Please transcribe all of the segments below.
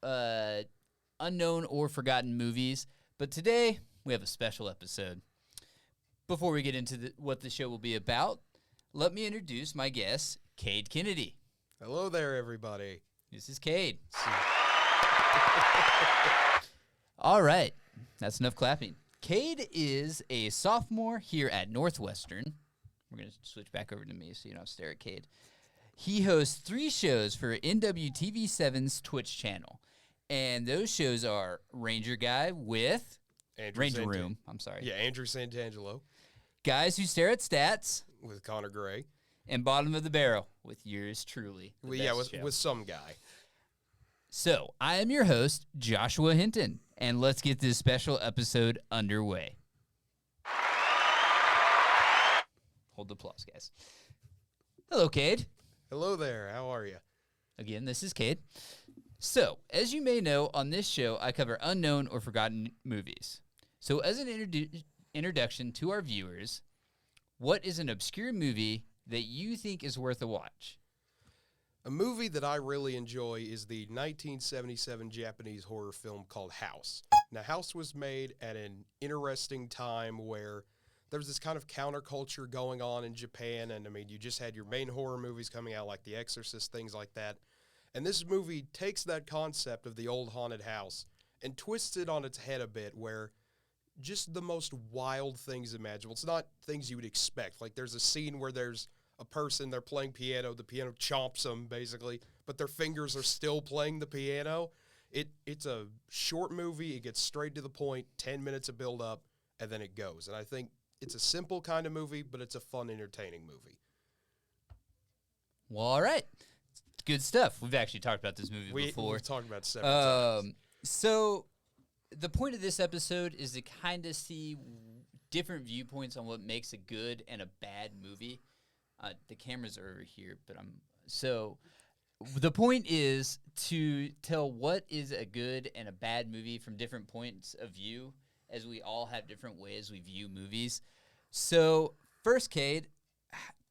unknown or forgotten movies. But today, we have a special episode. Before we get into what the show will be about, let me introduce my guest, Cade Kennedy. Hello there, everybody. This is Cade. All right. That's enough clapping. Cade is a sophomore here at Northwestern. We're going to switch back over to me so you don't stare at Cade. He hosts 3 shows for NWTV7's Twitch channel. And those shows are Ranger Guy with... Ranger Room. I'm sorry. Yeah, Andrew Santangelo. Guys Who Stare at Stats. With Connor Gray. And Bottom of the Barrel with yours truly. With some guy. So, I am your host, Joshua Hinton, and let's get this special episode underway. Hold the applause, guys. Hello, Cade. Hello there. How are you? Again, this is Cade. So, as you may know, on this show, I cover unknown or forgotten movies. So, as an introduction to our viewers, what is an obscure movie that you think is worth a watch? A movie that I really enjoy is the 1977 Japanese horror film called House. Now, House was made at an interesting time where there was this kind of counterculture going on in Japan, and I mean, you just had your main horror movies coming out like The Exorcist, things like that. And this movie takes that concept of the old haunted house and twists it on its head a bit, where just the most wild things imaginable. It's not things you would expect. Like, there's a scene where there's a person, they're playing piano, the piano chomps them, basically, but their fingers are still playing the piano. It's a short movie. It gets straight to the point, 10 minutes of build-up, and then it goes. And I think it's a simple kind of movie, but it's a fun, entertaining movie. Well, all right. Good stuff. We've actually talked about this movie before. We've talked about it several times. So the point of this episode is to kind of see different viewpoints on what makes a good and a bad movie. The cameras are over here, but so the point is to tell what is a good and a bad movie from different points of view, as we all have different ways we view movies. So first, Cade,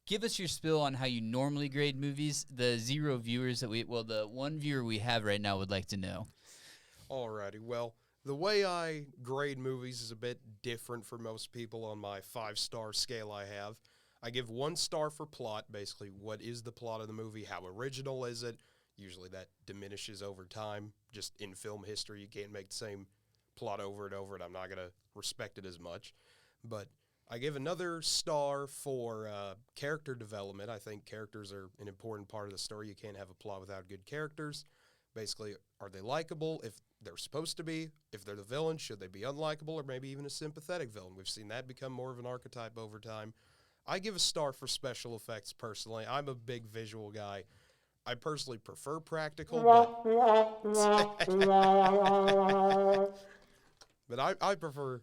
give us your spill on how you normally grade movies. The the one viewer we have right now would like to know. Alrighty, well, the way I grade movies is a bit different for most people on my 5-star scale I have. I give 1 star for plot, basically what is the plot of the movie, how original is it. Usually that diminishes over time. Just in film history, you can't make the same plot over and over, and I'm not going to respect it as much. But I give another star for character development. I think characters are an important part of the story. You can't have a plot without good characters. Basically, are they likable? If they're supposed to be. If they're the villain, should they be unlikable or maybe even a sympathetic villain? We've seen that become more of an archetype over time. I give a star for special effects personally. I'm a big visual guy. I personally prefer practical, but I prefer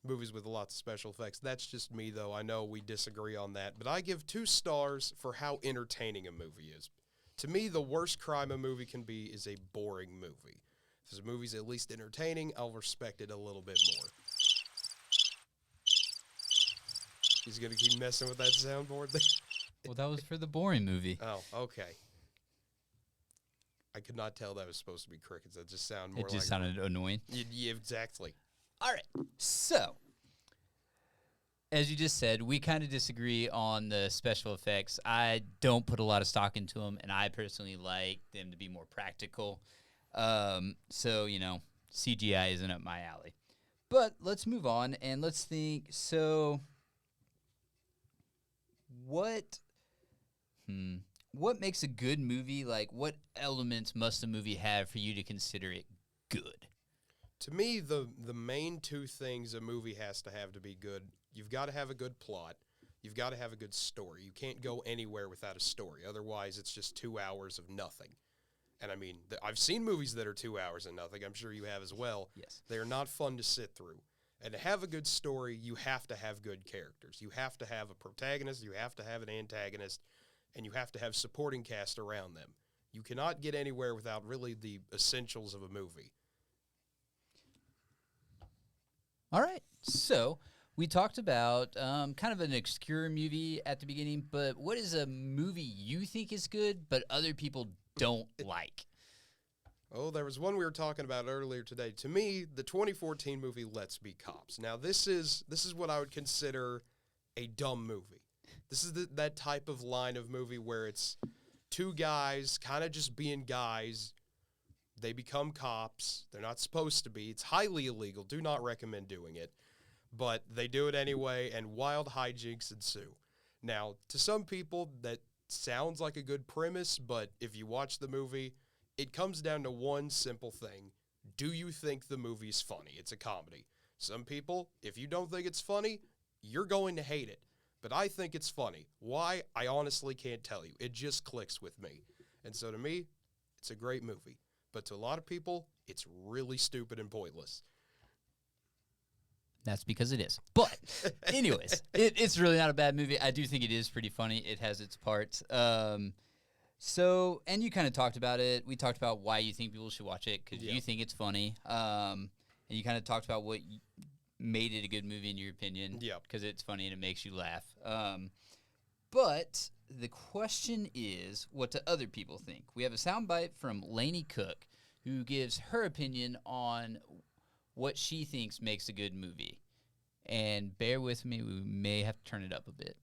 movies with lots of special effects. That's just me, though. I know we disagree on that, but I give 2 stars for how entertaining a movie is. To me, the worst crime a movie can be is a boring movie. If the movie's at least entertaining, I'll respect it a little bit more. He's going to keep messing with that soundboard there. Well, that was for the boring movie. Oh, okay. I could not tell that was supposed to be crickets. That just sounded more like... It just sounded annoying. Yeah, exactly. All right. So, as you just said, we kind of disagree on the special effects. I don't put a lot of stock into them, and I personally like them to be more practical. So, CGI isn't up my alley. But let's move on, and let's think. So, what makes a good movie? Like, what elements must a movie have for you to consider it good? To me, the main 2 things a movie has to have to be good, you've got to have a good plot, you've got to have a good story. You can't go anywhere without a story. Otherwise, it's just 2 hours of nothing. And I mean, I've seen movies that are 2 hours and nothing. I'm sure you have as well. Yes. They are not fun to sit through. And to have a good story, you have to have good characters. You have to have a protagonist, you have to have an antagonist, and you have to have supporting cast around them. You cannot get anywhere without really the essentials of a movie. All right. So we talked about kind of an obscure movie at the beginning, but what is a movie you think is good but other people don't like? Oh, there was one we were talking about earlier today. To me, the 2014 movie Let's Be Cops. Now, this is what I would consider a dumb movie. This is that type of line of movie where it's two guys kind of just being guys. They become cops. They're not supposed to be. It's highly illegal. Do not recommend doing it. But they do it anyway, and wild hijinks ensue. Now, to some people, that sounds like a good premise, but if you watch the movie, it comes down to one simple thing. Do you think the movie's funny? It's a comedy. Some people, if you don't think it's funny, you're going to hate it. But I think it's funny. Why? I honestly can't tell you. It just clicks with me. And so to me, it's a great movie. But to a lot of people, it's really stupid and pointless. That's because it is. But anyways, it's really not a bad movie. I do think it is pretty funny. It has its parts. So, and you kind of talked about it. We talked about why you think people should watch it because you think it's funny. And you kind of talked about what made it a good movie in your opinion. Yeah. Because it's funny and it makes you laugh. But the question is, what do other people think? We have a soundbite from Lainey Cook, who gives her opinion on what she thinks makes a good movie. And bear with me, we may have to turn it up a bit.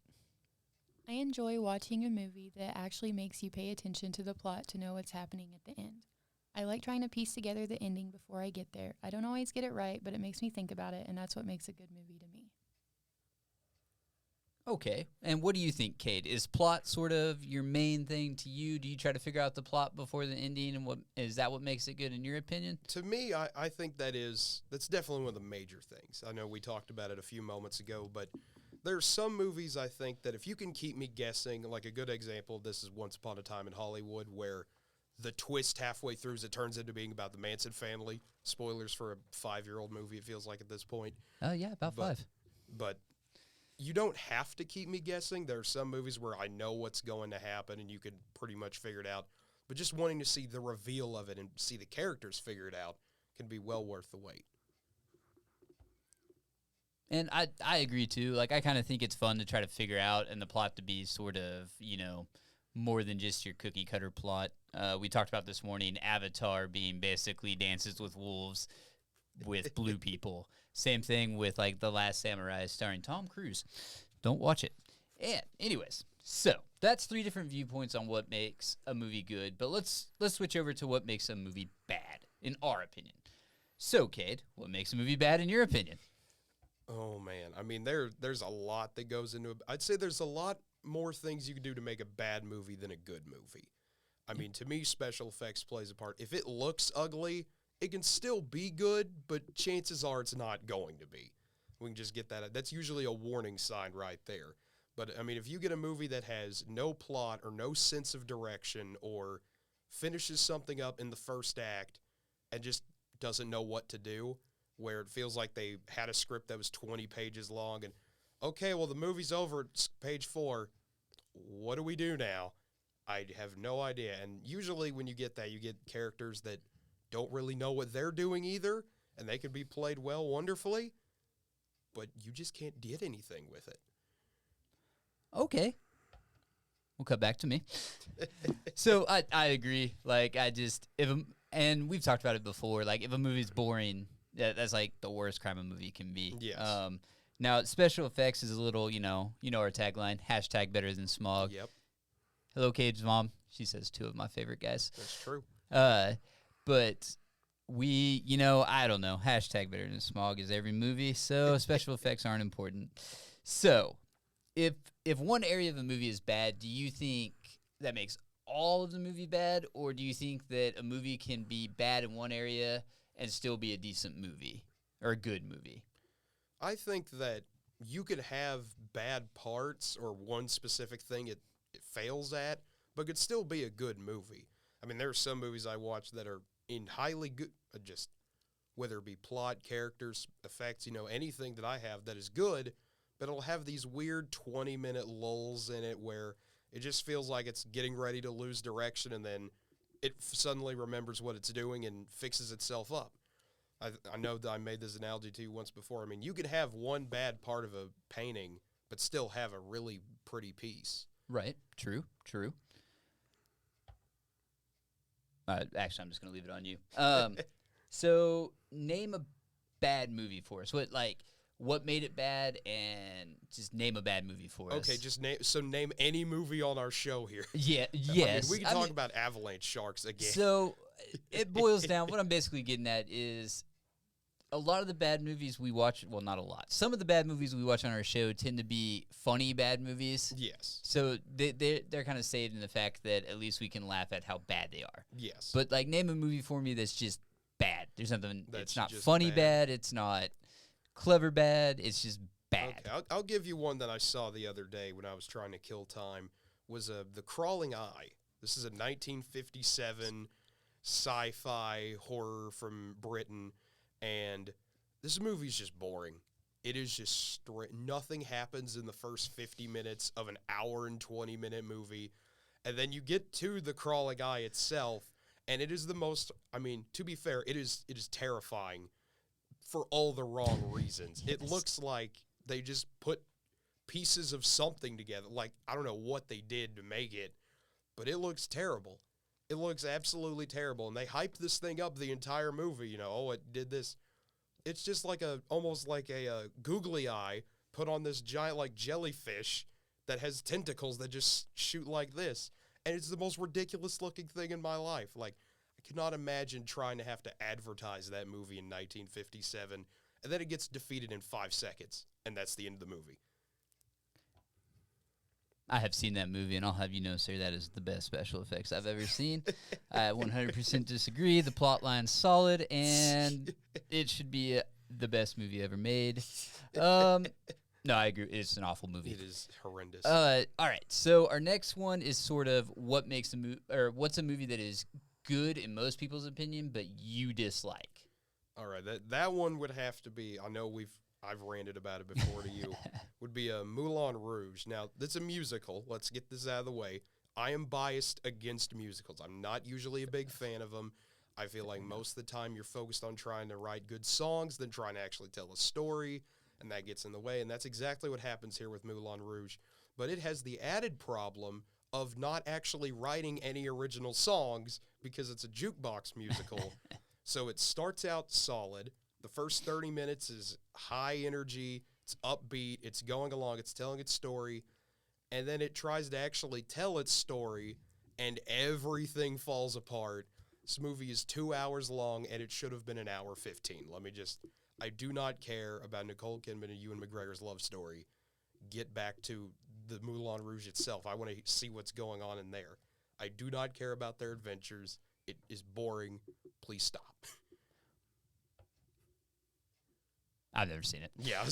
I enjoy watching a movie that actually makes you pay attention to the plot to know what's happening at the end. I like trying to piece together the ending before I get there. I don't always get it right, but it makes me think about it, and that's what makes a good movie to me. Okay. And what do you think, Kate? Is plot sort of your main thing to you? Do you try to figure out the plot before the ending, and is that what makes it good in your opinion? To me, I think that's definitely one of the major things. I know we talked about it a few moments ago, but there's some movies I think that if you can keep me guessing, like a good example of this is Once Upon a Time in Hollywood, where the twist halfway through is it turns into being about the Manson family. Spoilers for a 5-year-old movie, it feels like at this point. Oh, yeah, about 5. But you don't have to keep me guessing. There are some movies where I know what's going to happen and you can pretty much figure it out. But just wanting to see the reveal of it and see the characters figure it out can be well worth the wait. And I agree, too. Like, I kind of think it's fun to try to figure out and the plot to be sort of, more than just your cookie-cutter plot. We talked about this morning Avatar being basically Dances with Wolves with blue people. Same thing with, like, The Last Samurai starring Tom Cruise. Don't watch it. And anyways, so that's 3 different viewpoints on what makes a movie good. But let's switch over to what makes a movie bad, in our opinion. So, Cade, what makes a movie bad in your opinion? Oh, man. I mean, there's a lot that goes into it. I'd say there's a lot more things you can do to make a bad movie than a good movie. I mean, to me, special effects plays a part. If it looks ugly, it can still be good, but chances are it's not going to be. We can just get that. That's usually a warning sign right there. But, I mean, if you get a movie that has no plot or no sense of direction or finishes something up in the first act and just doesn't know what to do, where it feels like they had a script that was 20 pages long and, okay, well, the movie's over at page 4. What do we do now? I have no idea. And usually when you get that, you get characters that don't really know what they're doing either, and they can be played well wonderfully, but you just can't get anything with it. Okay. We'll cut back to me. So I agree. Like, and we've talked about it before, like, if a movie's boring, that's like the worst crime a movie can be. Yes. Now, special effects is a little, our tagline, # better than Smog. Yep. Hello, Cade's mom. She says 2 of my favorite guys. That's true. But we, I don't know. # better than Smog is every movie, so special effects aren't important. So, if one area of a movie is bad, do you think that makes all of the movie bad, or do you think that a movie can be bad in one area and still be a decent movie or a good movie? I think that you could have bad parts or one specific thing it fails at, but could still be a good movie. I mean, there are some movies I watch that are in highly good, just whether it be plot, characters, effects, anything that I have that is good, but it'll have these weird 20-minute lulls in it where it just feels like it's getting ready to lose direction and then it suddenly remembers what it's doing and fixes itself up. I know that I made this analogy to you once before. I mean, you could have one bad part of a painting, but still have a really pretty piece. Right. True. Actually, I'm just gonna leave it on you. So name a bad movie for us. What made it bad, and just name a bad movie for us. Okay, just name any movie on our show here. Yeah, I mean, yes. we can talk about avalanche sharks again. So it boils down. What I'm basically getting at is a lot of the bad movies we watch. Well, not a lot. Some of the bad movies we watch on our show tend to be funny bad movies. Yes. So they're kind of saved in the fact that at least we can laugh at how bad they are. Yes. But like, name a movie for me that's just bad. There's nothing. That's it's not just funny bad. It's not clever bad. It's just bad. Okay, I'll give you one that I saw the other day when I was trying to kill time. Was The Crawling Eye. This is a 1957 sci-fi horror from Britain, and this movie's just boring. It is just nothing happens in the first 50 minutes of an hour and 20-minute movie, and then you get to The Crawling Eye itself, and it is the most, I mean, to be fair, it is terrifying for all the wrong reasons. Yes. It looks like they just put pieces of something together. Like, I don't know what they did to make it, but it looks terrible. It looks absolutely terrible. And they hyped this thing up the entire movie, you know, oh, it did this. It's just like almost like a googly eye put on this giant, like, jellyfish that has tentacles that just shoot like this. And it's the most ridiculous looking thing in my life. Like, I cannot imagine trying to have to advertise that movie in 1957, and then it gets defeated in 5 seconds, and that's the end of the movie. I have seen that movie, and I'll have you know, sir, that is the best special effects I've ever seen. I 100% disagree. The plot line's solid, and it should be the best movie ever made. No, I agree. It's an awful movie. It is horrendous. All right. So our next one is sort of what makes a movie, or what's a movie that is good in most people's opinion, but you dislike. All right, that one would have to be, I know I've ranted about it before to you, would be a Moulin Rouge. Now, that's a musical. Let's get this out of the way. I am biased against musicals. I'm not usually a big fan of them. I feel like most of the time you're focused on trying to write good songs than trying to actually tell a story, and that gets in the way, and that's exactly what happens here with Moulin Rouge. But it has the added problem of not actually writing any original songs because it's a jukebox musical. So it starts out solid. The first 30 minutes is high energy, it's upbeat, it's going along, it's telling its story, and then it tries to actually tell its story, and everything falls apart. This movie is 2 hours long, and it should have been an hour 15. I do not care about Nicole Kidman and Ewan McGregor's love story. Get back to the Moulin Rouge itself. I want to see what's going on in there. I do not care about their adventures. It is boring. Please stop. I've never seen it. Yeah.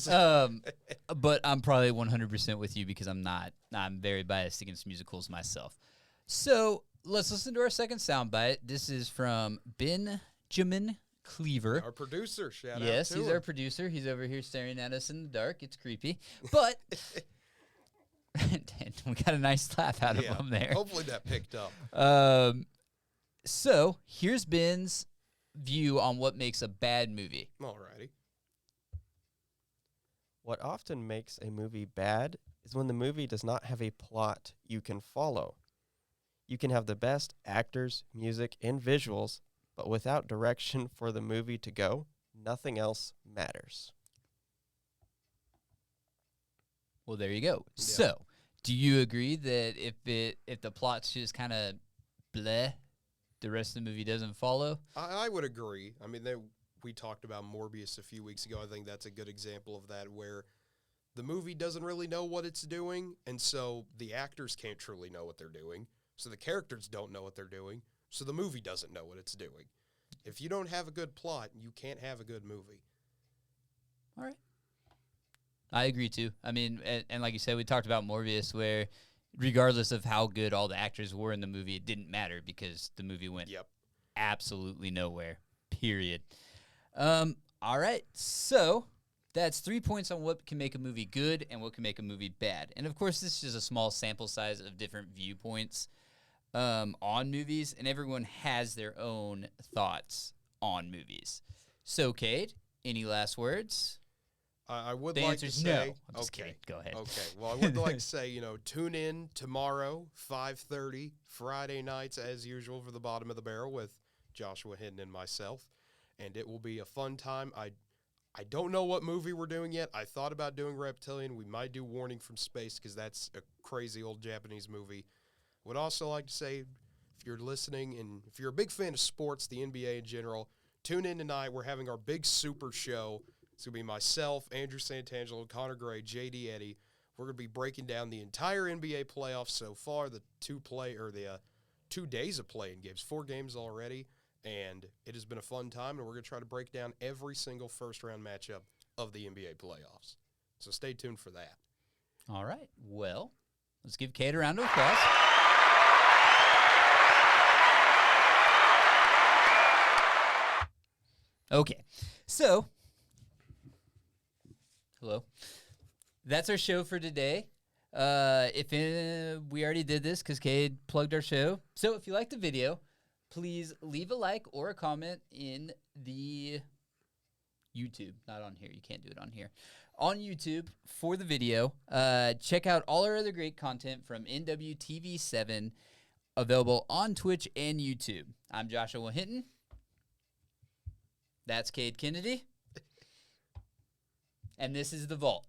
But I'm probably 100% with you because I'm very biased against musicals myself. So let's listen to our second soundbite. This is from Benjamin Cleaver. Our producer, shout out Yes, to he's him. our producer. He's over here staring at us in the dark. It's creepy. But we got a nice laugh out of him there. Hopefully that picked up. So here's Ben's view on what makes a bad movie. Alrighty. What often makes a movie bad is when the movie does not have a plot you can follow. You can have the best actors, music, and visuals, but without direction for the movie to go, nothing else matters. Well, there you go. Yeah. So, do you agree that if the plot's just kind of bleh, the rest of the movie doesn't follow? I would agree. I mean, we talked about Morbius a few weeks ago. I think that's a good example of that, where the movie doesn't really know what it's doing, and so the actors can't truly know what they're doing. So the characters don't know what they're doing, so the movie doesn't know what it's doing. If you don't have a good plot, you can't have a good movie. All right. I agree, too. I mean, and like you said, we talked about Morbius, where regardless of how good all the actors were in the movie, it didn't matter because the movie went absolutely nowhere, period. All right, so that's 3 points on what can make a movie good and what can make a movie bad. And, of course, this is just a small sample size of different viewpoints on movies, and everyone has their own thoughts on movies. So, Cade, any last words? I would The like answer to is no. say, I'm just okay, kidding. Go ahead. okay. Well, I would like to say, tune in tomorrow, 5:30, Friday nights as usual for the Bottom of the Barrel with Joshua Hinton and myself, and it will be a fun time. I don't know what movie we're doing yet. I thought about doing Reptilian. We might do Warning from Space because that's a crazy old Japanese movie. Would also like to say, if you're listening and if you're a big fan of sports, the NBA in general, tune in tonight. We're having our big super show. It's going to be myself, Andrew Santangelo, Connor Gray, J.D. Eddy. We're going to be breaking down the entire NBA playoffs so far, the 2 days of playing games, 4 games already, and it has been a fun time, and we're going to try to break down every single first-round matchup of the NBA playoffs. So stay tuned for that. All right. Well, let's give Kate a round of applause. Okay. So, hello. That's our show for today. We already did this because Cade plugged our show. So if you like the video, please leave a like or a comment in the YouTube. Not on here. You can't do it on here. On YouTube for the video. Check out all our other great content from NWTV7 available on Twitch and YouTube. I'm Joshua Hinton. That's Cade Kennedy. And this is The Vault.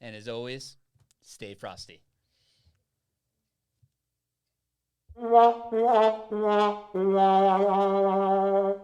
And as always, stay frosty. La la la la la.